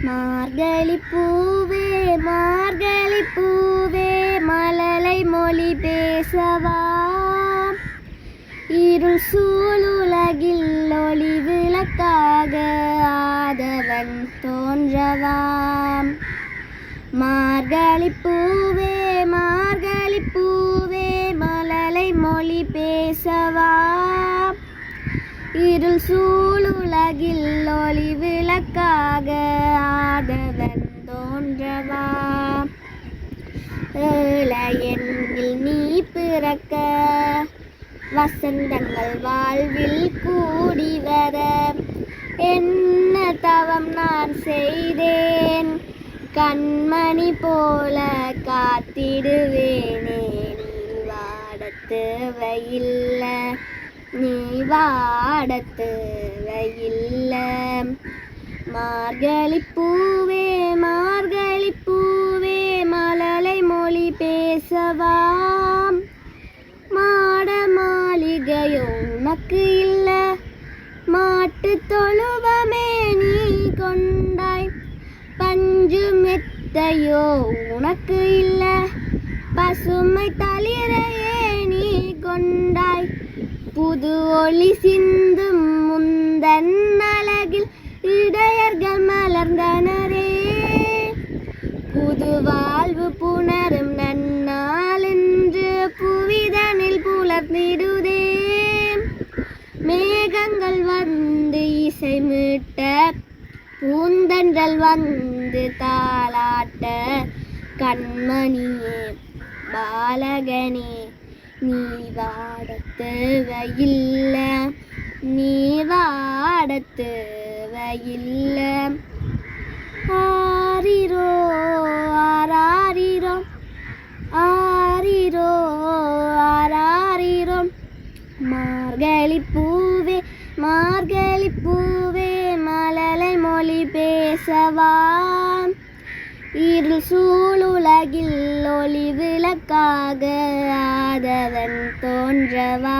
மார்கழி பூவே மார்கழி பூவே மழலை மொழி பேசவா, இருள் சூழுலகில் ஒளி விளக்காக ஆதவன் தோன்றவா. மார்கழி பூவே மார்கழி பூவே மழலை மொழி பேசவா, இருள் சூழுலகில் ஒளி விளக்காக ஆதவன் தோன்றவா. ஏழையெண்ணில் நீ பிறக்க வசந்தங்கள் வாழ்வில் கூடி வர, என்ன தவம் நான் செய்தேன் கண்மணி போல காத்திடுவேனே. நீ வாடத் தேவையில்லை நீ வாடத் தேவையில்லை. மார்கழி பூவே மார்கழி பூவே மழலை மொழி பேசவா, மாட மாளிகையோ உனக்கு இல்ல, மாட்டு தொழுவமே நீ கொண்டாய். பஞ்சு மெத்தையோ உனக்கு இல்ல, பசுமை தளிரையே நீ கொண்டாய். புது ஒளி சிந்தும் முந்தன் அழகில் இடையர்கள் மலர்ந்தனரே, புது வாழ்வு புணரும் நன்னாள் என்று புவிதனில் புலர்ந்திடுதே. மேகங்கள் வந்து இசை மீட்ட, பூந்தன்றல் வந்து தாளாட்ட, கண்மணியே பாலகனே நீ வாடத் தேவையில்லை நீ வாடத் தேவையில்லை. ஆரிரோ ஆராரிரோ ஆரிரோ ஆராரிரோ. மார்கழி பூவே மார்கழி பூவே மழலை மொழி பேசவா, இருள் சூழுலகில் ஒளி விளக்காக ஆதவன் தோன்றவா.